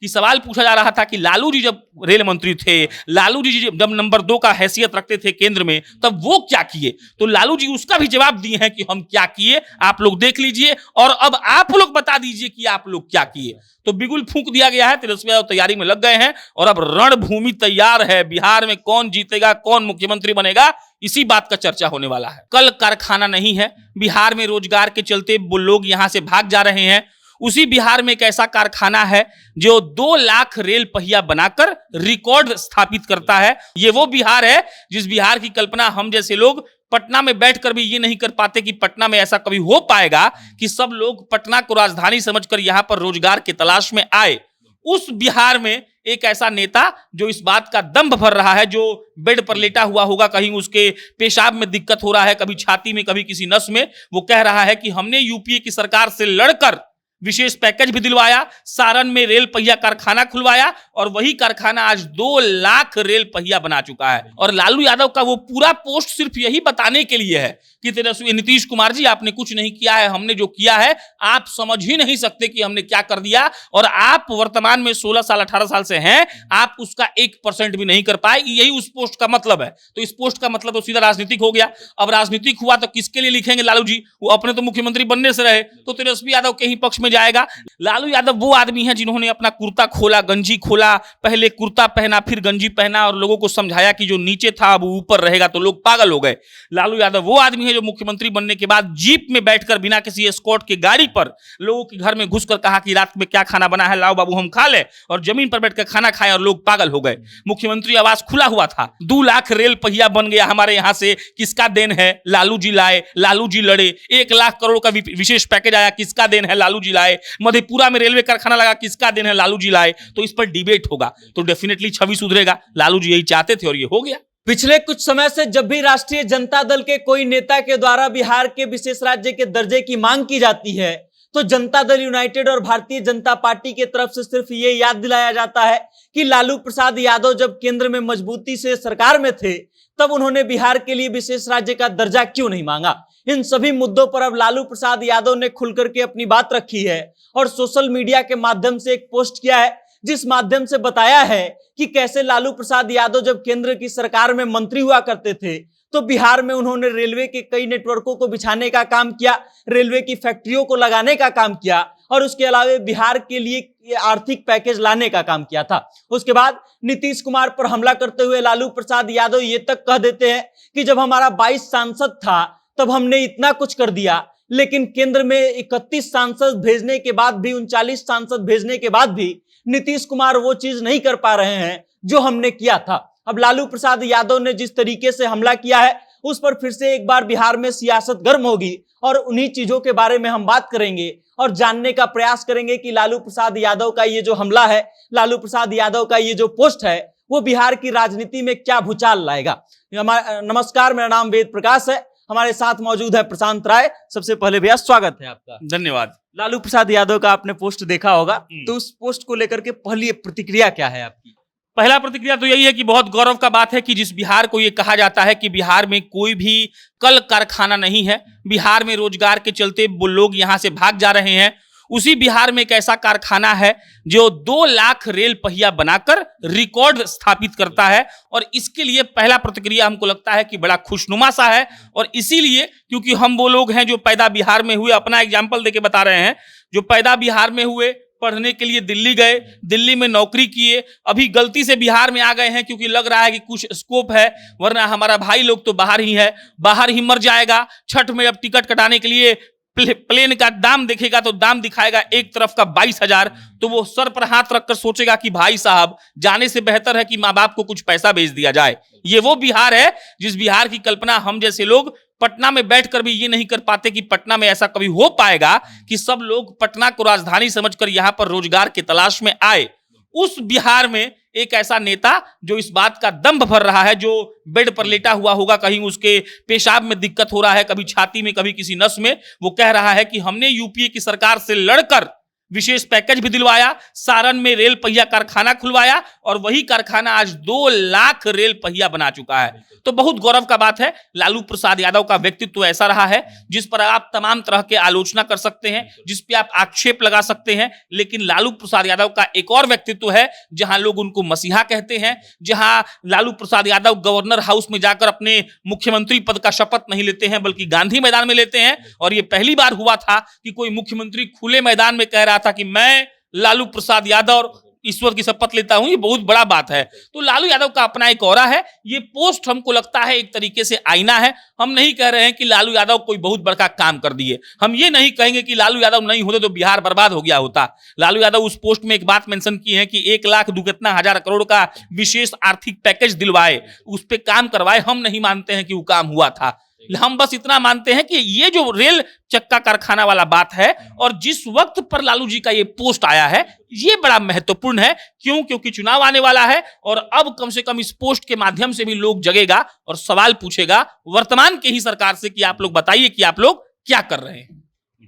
कि सवाल पूछा जा रहा था कि लालू जी जब रेल मंत्री थे, लालू जी जब नंबर 2 का हैसियत रखते थे केंद्र में, तब वो क्या किए। तो लालू जी उसका भी जवाब दिए हैं कि हम क्या किए, आप लोग देख लीजिए और अब आप लोग बता दीजिए कि आप लोग क्या किए। तो बिगुल फूंक दिया गया है, तेजस्वी यादव तैयारी में लग गए हैं और अब रणभूमि तैयार है। बिहार में कौन जीतेगा, कौन मुख्यमंत्री बनेगा, इसी बात का चर्चा होने वाला है। कल कारखाना नहीं है, बिहार में रोजगार के चलते वो लोग यहां से भाग जा रहे हैं। उसी बिहार में एक ऐसा कारखाना है जो 2 लाख रेल पहिया बनाकर रिकॉर्ड स्थापित करता है। ये वो बिहार है जिस बिहार की कल्पना हम जैसे लोग पटना में बैठकर भी ये नहीं कर पाते कि पटना में ऐसा कभी हो पाएगा कि सब लोग पटना को राजधानी समझकर यहां पर रोजगार की तलाश में आए। उस बिहार में एक ऐसा नेता जो इस बात का दंभ भर रहा है, जो बेड पर लेटा हुआ होगा, कहीं उसके पेशाब में दिक्कत हो रहा है, कभी छाती में, कभी किसी नस में, वो कह रहा है कि हमने यूपीए की सरकार से लड़कर विशेष पैकेज भी दिलवाया, सारण में रेल पहिया कारखाना खुलवाया और वही कारखाना आज 2 लाख रेल पहिया बना चुका है। और लालू यादव का वो पूरा पोस्ट सिर्फ यही बताने के लिए है कि तेजस्वी नीतीश कुमार जी आपने कुछ नहीं किया है, हमने जो किया है आप समझ ही नहीं सकते कि हमने क्या कर दिया, और आप वर्तमान में 16 साल 18 साल से हैं, आप उसका 1% भी नहीं कर पाए। यही उस पोस्ट का मतलब है। तो इस पोस्ट का मतलब तो सीधा राजनीतिक हो गया। अब राजनीतिक हुआ तो किसके लिए लिखेंगे लालू जी, वो अपने तो मुख्यमंत्री बनने से रहे, तो तेजस्वी यादव के ही पक्ष में जाएगा। लालू यादव वो आदमी है जिन्होंने अपना कुर्ता खोला, गंजी खोला, पहले कुर्ता पहना फिर गंजी पहना और लोगों को समझाया कि जो नीचे था अब ऊपर रहेगा, तो लोग पागल हो गए। लालू यादव वो आदमी है जो मुख्यमंत्री बनने के बाद जीप में बैठकर बिना किसी एस्कॉर्ट के गाड़ी पर लोगों के घर में घुसकर कहा कि रात में क्या खाना बना है, लाओ बाबू हम खा ले, और जमीन पर बैठकर खाना खाए और लोग पागल हो गए। मुख्यमंत्री आवास खुला हुआ था, 2 लाख रेल पहिया बन गया हमारे यहां से, किसका देन है, लालू जी लाए, लालू जी लड़े। 1 लाख करोड़ का विशेष पैकेज आया, किसका देन है, लालू जी लाए। मधेपुरा में रेलवे कारखाना लगा, किसका देन है, लालू जी लाए। तो इस पर डिबेट होगा तो डेफिनेटली छवि सुधरेगा। लालू जी यही चाहते थे और ये हो गया। पिछले कुछ समय से जब भी राष्ट्रीय जनता दल के कोई नेता के द्वारा बिहार के विशेष राज्य के दर्जे की मांग की जाती है, तो जनता दल यूनाइटेड और भारतीय जनता पार्टी की तरफ से सिर्फ ये याद दिलाया जाता है कि लालू प्रसाद यादव जब केंद्र में मजबूती से सरकार में थे, तब उन्होंने बिहार के लिए विशेष राज्य का दर्जा क्यों नहीं मांगा। इन सभी मुद्दों पर अब लालू प्रसाद यादव ने खुलकर के अपनी बात रखी है और सोशल मीडिया के माध्यम से एक पोस्ट किया है, जिस माध्यम से बताया है कि कैसे लालू प्रसाद यादव जब केंद्र की सरकार में मंत्री हुआ करते थे, तो बिहार में उन्होंने रेलवे के कई नेटवर्कों को बिछाने का काम किया, रेलवे की फैक्ट्रियों को लगाने का काम किया और उसके अलावा बिहार के लिए आर्थिक पैकेज लाने का काम किया था। उसके बाद नीतीश कुमार पर हमला करते हुए लालू प्रसाद यादव ये तक कह देते हैं कि जब हमारा 22 सांसद था तब हमने इतना कुछ कर दिया, लेकिन केंद्र में 31 सांसद भेजने के बाद भी, 39 सांसद भेजने के बाद भी नीतीश कुमार वो चीज नहीं कर पा रहे हैं जो हमने किया था। अब लालू प्रसाद यादव ने जिस तरीके से हमला किया है, उस पर फिर से एक बार बिहार में सियासत गर्म होगी और उन्हीं चीजों के बारे में हम बात करेंगे और जानने का प्रयास करेंगे कि लालू प्रसाद यादव का ये जो हमला है, लालू प्रसाद यादव का ये जो पोस्ट है, वो बिहार की राजनीति में क्या भूचाल लाएगा। नमस्कार, मेरा नाम वेद प्रकाश है, हमारे साथ मौजूद है प्रशांत राय। सबसे पहले भैया स्वागत है आपका। धन्यवाद। लालू प्रसाद यादव का आपने पोस्ट देखा होगा, तो उस पोस्ट को लेकर के पहली प्रतिक्रिया क्या है आपकी? पहला प्रतिक्रिया तो यही है कि बहुत गौरव का बात है कि जिस बिहार को ये कहा जाता है कि बिहार में कोई भी कल कारखाना नहीं है, बिहार में रोजगार के चलते वो लोग यहां से भाग जा रहे हैं, उसी बिहार में एक ऐसा कारखाना है जो 2 लाख रेल पहिया बनाकर रिकॉर्ड स्थापित करता है। और इसके लिए पहला प्रतिक्रिया हमको लगता है कि बड़ा खुशनुमा सा है। और इसीलिए क्योंकि हम वो लोग हैं जो पैदा बिहार में हुए, अपना एग्जाम्पल देके बता रहे हैं, जो पैदा बिहार में हुए, पढ़ने के लिए दिल्ली गए, दिल्ली में नौकरी किए, अभी गलती से बिहार में आ गए हैं क्योंकि लग रहा है कि कुछ स्कोप है, वरना हमारा भाई लोग तो बाहर ही है, बाहर ही मर जाएगा। छठ में अब टिकट कटाने के लिए प्लेन का दाम देखेगा तो दाम दिखाएगा एक तरफ का 22,000, तो वो सर पर हाथ रखकर सोचेगा कि भाई साहब जाने से बेहतर है कि माँ बाप को कुछ पैसा भेज दिया जाए। ये वो बिहार है जिस बिहार की कल्पना हम जैसे लोग पटना में बैठकर भी ये नहीं कर पाते कि पटना में ऐसा कभी हो पाएगा कि सब लोग पटना को राजधानी समझकर यहां पर रोजगार की तलाश में आए। उस बिहार में एक ऐसा नेता जो इस बात का दंभ भर रहा है, जो बेड पर लेटा हुआ होगा, कहीं उसके पेशाब में दिक्कत हो रहा है, कभी छाती में, कभी किसी नस में, वो कह रहा है कि हमने यूपीए की सरकार से लड़कर विशेष पैकेज भी दिलवाया, सारण में रेल पहिया कारखाना खुलवाया और वही कारखाना आज 2 लाख रेल पहिया बना चुका है। तो बहुत गौरव का बात है। लालू प्रसाद यादव का व्यक्तित्व ऐसा रहा है जिस पर आप तमाम तरह के आलोचना कर सकते हैं, जिस पे आप आक्षेप लगा सकते हैं, लेकिन लालू प्रसाद यादव का एक और व्यक्तित्व है जहां लोग उनको मसीहा कहते हैं, जहां लालू प्रसाद यादव गवर्नर हाउस में जाकर अपने मुख्यमंत्री पद का शपथ नहीं लेते हैं बल्कि गांधी मैदान में लेते हैं। और यह पहली बार हुआ था कि कोई मुख्यमंत्री खुले मैदान में कह रहा था कि मैं लालू प्रसाद यादव ईश्वर की शपथ लेता हूं। ये बहुत बड़ा बात है। तो लालू यादव का अपना एक ऑरा है। ये पोस्ट हमको लगता है एक तरीके से आईना है। हम नहीं कह रहे हैं कि लालू यादव कोई बहुत बड़ा काम कर दिए, हम ये नहीं कहेंगे कि लालू यादव नहीं होते तो बिहार बर्बाद हो गया होता। लालू यादव उस पोस्ट में एक बात मेंशन की है कि 1,02,000 करोड़ का विशेष आर्थिक पैकेज दिलवाए, उस पर काम करवाए। हम नहीं मानते हैं कि वो काम हुआ था। हम बस इतना मानते हैं कि ये जो रेल चक्का कारखाना वाला बात है और जिस वक्त पर लालू जी का ये पोस्ट आया है, ये बड़ा महत्वपूर्ण है। क्यों? क्योंकि चुनाव आने वाला है और अब कम से कम इस पोस्ट के माध्यम से भी लोग जगेगा और सवाल पूछेगा वर्तमान के ही सरकार से कि आप लोग बताइए कि आप लोग क्या कर रहे हैं।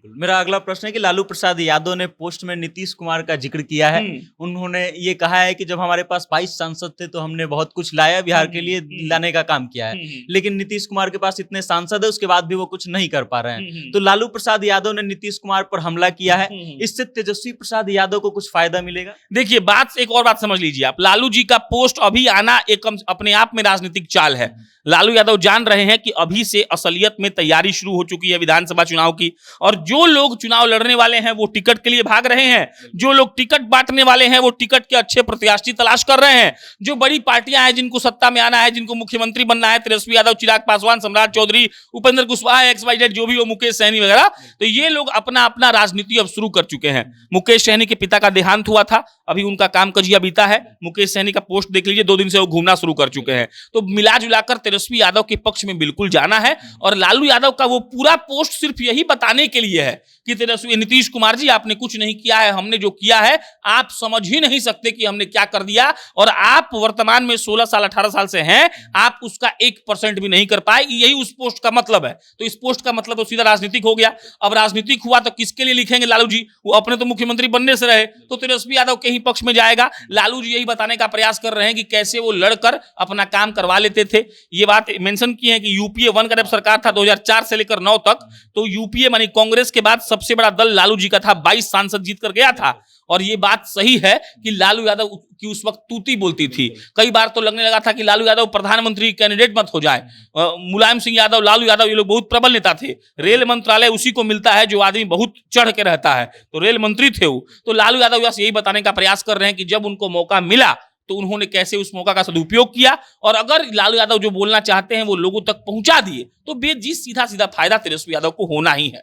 मेरा अगला प्रश्न है कि लालू प्रसाद यादव ने पोस्ट में नीतीश कुमार का जिक्र किया है। उन्होंने ये कहा है कि जब हमारे पास 22 सांसद थे तो हमने बहुत कुछ लाया, बिहार के लिए लाने का काम किया है, लेकिन नीतीश कुमार के पास इतने सांसद है उसके बाद भी वो कुछ नहीं कर पा रहे हैं। तो लालू प्रसाद यादव ने नीतीश कुमार पर हमला किया है, इससे तेजस्वी प्रसाद यादव को कुछ फायदा मिलेगा? देखिए, एक और बात समझ लीजिए आप, लालू जी का पोस्ट अभी आना एक अपने आप में राजनीतिक चाल है। लालू यादव जान रहे हैं कि अभी से असलियत में तैयारी शुरू हो चुकी है विधानसभा चुनाव की, और जो लोग चुनाव लड़ने वाले हैं वो टिकट के लिए भाग रहे हैं, जो लोग टिकट बांटने वाले हैं वो टिकट के अच्छे प्रत्याशी तलाश कर रहे हैं, जो बड़ी पार्टियां हैं जिनको सत्ता में आना है, जिनको मुख्यमंत्री बनना है, तेजस्वी यादव, चिराग पासवान, सम्राट चौधरी, उपेंद्र कुशवाहा, XYZ जो भी हो, मुकेश सहनी वगैरह, तो ये लोग अपना अपना राजनीति अब शुरू कर चुके हैं। मुकेश सहनी के पिता का देहांत हुआ था, अभी उनका काम कजिया बीता है। मुकेश सहनी का पोस्ट देख लीजिए, 2 दिन से वो घूमना शुरू कर चुके हैं। तो मिला जुलाकर तेजस्वी यादव के पक्ष में बिल्कुल जाना है। और लालू यादव का वो पूरा पोस्ट सिर्फ यही बताने के लिए है कि तेजस्वी, नीतीश कुमार जी आपने कुछ नहीं किया है, हमने जो किया है आप समझ ही नहीं सकते कि हमने क्या कर दिया, और आप वर्तमान में 16 साल 18 साल से हैं, आप उसका 1% भी नहीं कर पाए। यही उस पोस्ट का मतलब है। तो इस पोस्ट का मतलब तो सीधा राजनीतिक हो गया। अब राजनीतिक हुआ तो किसके लिए लिखेंगे लालू जी? वो अपने तो मुख्यमंत्री बनने से रहे, तो तेजस्वी यादव के ही पक्ष में जाएगा। लालू जी यही बताने का प्रयास कर रहे हैं कि कैसे वो लड़कर अपना काम करवा लेते थे। ये बात मेंशन की है कि यूपीए 1 का जब सरकार था 2004 से लेकर 9 तक, तो यूपीए मानी कांग्रेस के बाद सबसे बड़ा दल लालू जी का था, 22 सांसद जीत कर गया था। और ये बात सही है कि लालू यादव की उस वक्त तूती बोलती थी। कई बार तो लगने लगा था कि लालू यादव प्रधानमंत्री कैंडिडेट मत हो जाए। मुलायम सिंह यादव, लालू यादव, ये लोग बहुत प्रबल नेता थे। रेल मंत्रालय उसी को मिलता है जो आदमी बहुत चढ़ के रहता है, तो रेल मंत्री थे वो। तो लालू यादव बस यही बताने का प्रयास कर रहे हैं कि जब उनको मौका मिला तो उन्होंने कैसे उस मौका का सदुपयोग किया, और अगर लालू यादव जो बोलना चाहते हैं वो लोगों तक पहुंचा दिए तो बेजी सीधा सीधा फायदा तेजस्वी यादव को होना ही है।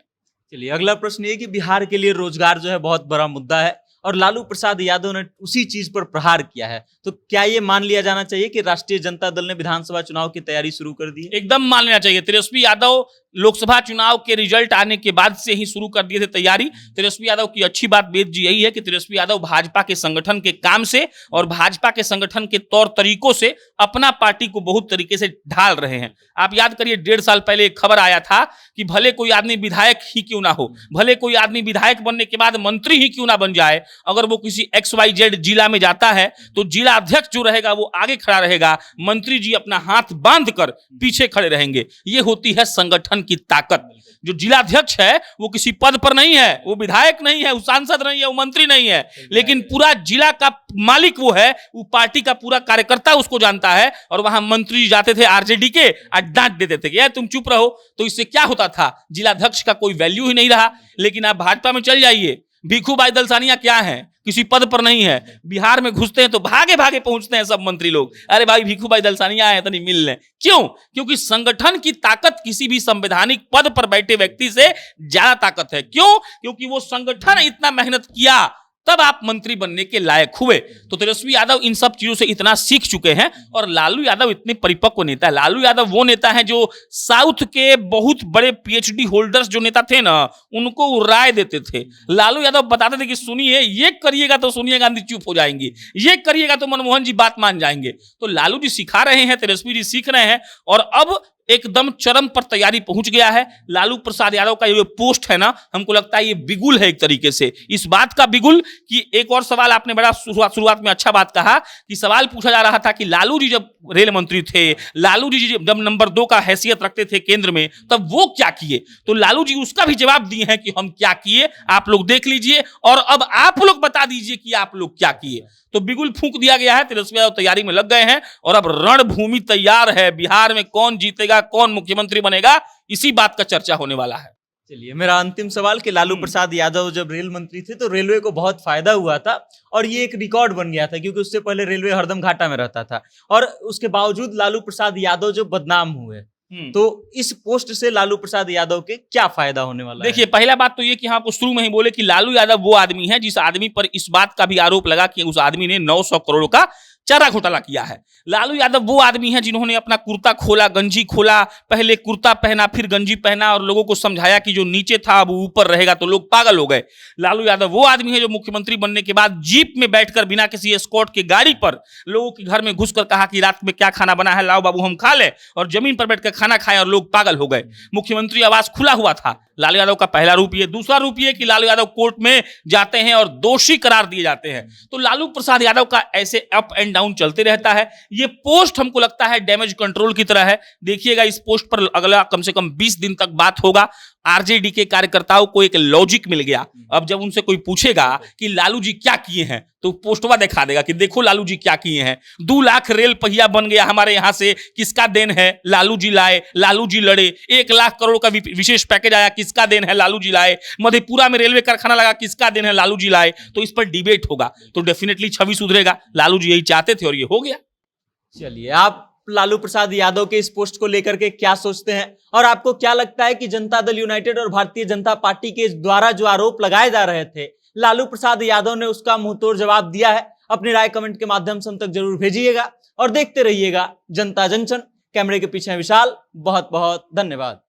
चलिए, अगला प्रश्न ये कि बिहार के लिए रोजगार जो है बहुत बड़ा मुद्दा है और लालू प्रसाद यादव ने उसी चीज पर प्रहार किया है। तो क्या ये मान लिया जाना चाहिए कि राष्ट्रीय जनता दल ने विधानसभा चुनाव की तैयारी शुरू कर दी है? एकदम मान लेना चाहिए। तेजस्वी यादव लोकसभा चुनाव के रिजल्ट आने के बाद से ही शुरू कर दिए थे तैयारी। तेजस्वी यादव की अच्छी बात बेद जी यही है कि तेजस्वी यादव भाजपा के संगठन के काम से और भाजपा के संगठन के तौर तरीकों से अपना पार्टी को बहुत तरीके से ढाल रहे हैं। आप याद करिए, 1.5 साल पहले एक खबर आया था कि भले कोई आदमी विधायक ही क्यों ना हो, भले कोई आदमी विधायक बनने के बाद मंत्री ही क्यों ना बन जाए, अगर वो किसी XYZ जिला में जाता है तो जिला अध्यक्ष जो रहेगा वो आगे खड़ा रहेगा, मंत्री जी अपना हाथ बांध कर पीछे खड़े रहेंगे। ये होती है संगठन की ताकत। जो जिला अध्यक्ष है वो किसी पद पर नहीं है, वो विधायक नहीं है, वो सांसद नहीं है, वो मंत्री नहीं है, लेकिन पूरा जिला का मालिक वो है, वो पार्टी का पूरा कार्यकर्ता उसको जानता है। और वहां मंत्री जाते थे आरजेडी के और डांट देते थे कि यार तुम चुप रहो, तो इससे क्या होता था, जिला अध्यक्ष का कोई वैल्यू ही नहीं रहा। लेकिन आप भाजपा में चल जाइए, भिखूभाई दलसानिया क्या है, किसी पद पर नहीं है, बिहार में घुसते हैं तो भागे भागे पहुंचते हैं सब मंत्री लोग, अरे भाई भिखूभाई दलसानिया आए तनी मिल लें। क्यों? क्योंकि संगठन की ताकत किसी भी संवैधानिक पद पर बैठे व्यक्ति से ज्यादा ताकत है। क्यों? क्योंकि वो संगठन इतना मेहनत किया तब आप मंत्री बनने के लायक हुए। तो तेजस्वी यादव इन सब चीजों से इतना सीख चुके हैं और लालू यादव इतने परिपक्व नेता है। लालू यादव वो नेता है जो साउथ के बहुत बड़े PhD होल्डर्स जो नेता थे ना, उनको राय देते थे। लालू यादव बताते थे कि सुनिए, ये करिएगा तो सोनिया गांधी चुप हो जाएंगी, ये करिएगा तो मनमोहन जी बात मान जाएंगे। तो लालू जी सिखा रहे हैं, तेजस्वी जी सीख रहे हैं। और अब एकदम चरम पर तैयारी पहुंच गया है। लालू प्रसाद यादव का ये पोस्ट है ना, हमको लगता है ये बिगुल है एक तरीके से, इस बात का बिगुल कि एक और सवाल आपने बड़ा शुरुआत में अच्छा बात कहा कि सवाल पूछा जा रहा था कि लालू जी जब रेल मंत्री थे, लालू जी जब नंबर 2 का हैसियत रखते थे केंद्र में, तब वो क्या किए। तो लालू जी उसका भी जवाब दिए हैं कि हम क्या किए, आप लोग देख लीजिए और अब आप लोग बता दीजिए कि आप लोग क्या किए। तो बिगुल फूंक दिया गया है, तेजस्वी यादव तैयारी में लग गए हैं और अब रणभूमि तैयार है। बिहार में कौन जीतेगा, कौन मुख्यमंत्री बनेगा, इसी बात का चर्चा होने वाला है। चलिए, मेरा अंतिम सवाल कि लालू प्रसाद यादव जब रेल मंत्री थे तो रेलवे को बहुत फायदा हुआ था और ये एक रिकॉर्ड बन गया था, क्योंकि उससे पहले रेलवे हरदम घाटा में रहता था और उसके बावजूद लालू प्रसाद यादव जो बदनाम हुए, तो इस पोस्ट से लालू प्रसाद यादव के क्या फायदा होने वाला है? देखिए, पहला बात तो ये कि हाँ, आपको शुरू में ही बोले कि लालू यादव वो आदमी है जिस आदमी पर इस बात का भी आरोप लगा कि उस आदमी ने 900 करोड़ का चारा घोटाला किया है। लालू यादव वो आदमी है जिन्होंने अपना कुर्ता खोला, गंजी खोला, पहले कुर्ता पहना फिर गंजी पहना और लोगों को समझाया कि जो नीचे था अब ऊपर रहेगा, तो लोग पागल हो गए। लालू यादव वो आदमी है जो मुख्यमंत्री बनने के बाद जीप में बैठकर बिना किसी एस्कॉर्ट के गाड़ी पर लोगों के घर में घुसकर कहा कि रात में क्या खाना बना है, लाओ बाबू हम खा ले, और जमीन पर बैठकर खाना खाए और लोग पागल हो गए। मुख्यमंत्री आवास खुला हुआ था। लालू यादव का पहला रूप ये। दूसरा रूप ये कि लालू यादव कोर्ट में जाते हैं और दोषी करार दिए जाते हैं। तो लालू प्रसाद यादव का ऐसे अप एंड डाउन चलते रहता है। ये पोस्ट हमको लगता है डैमेज कंट्रोल की तरह है। देखिएगा, इस पोस्ट पर अगला कम से कम 20 दिन तक बात होगा। आरजेडी के कार्यकर्ताओं को एक लॉजिक मिल गया। अब जब उनसे कोई पूछेगा कि लालू जी क्या किए हैं, तो पोस्टवा दिखा देगा कि देखो लालू जी क्या किए हैं। 2 लाख रेल पहिया बन गया हमारे यहां से, किसका देन है? लालू जी लाए, लालू जी लड़े। 1 लाख करोड़ का विशेष पैकेज आया, किसका देन है? लालू जी लाए। मधेपुरा में रेलवे कारखाना लगा, किसका देन है? लालू जी लाए। तो इस पर डिबेट होगा, तो डेफिनेटली छवि सुधरेगा। लालू जी यही चाहते थे और ये हो गया। चलिए, आप लालू प्रसाद यादव के इस पोस्ट को लेकर के क्या सोचते हैं और आपको क्या लगता है कि जनता दल यूनाइटेड और भारतीय जनता पार्टी के द्वारा जो आरोप लगाए जा रहे थे, लालू प्रसाद यादव ने उसका मुंहतोड़ जवाब दिया है? अपनी राय कमेंट के माध्यम से हम तक जरूर भेजिएगा और देखते रहिएगा जनता जंक्शन। कैमरे के पीछे विशाल, बहुत बहुत धन्यवाद।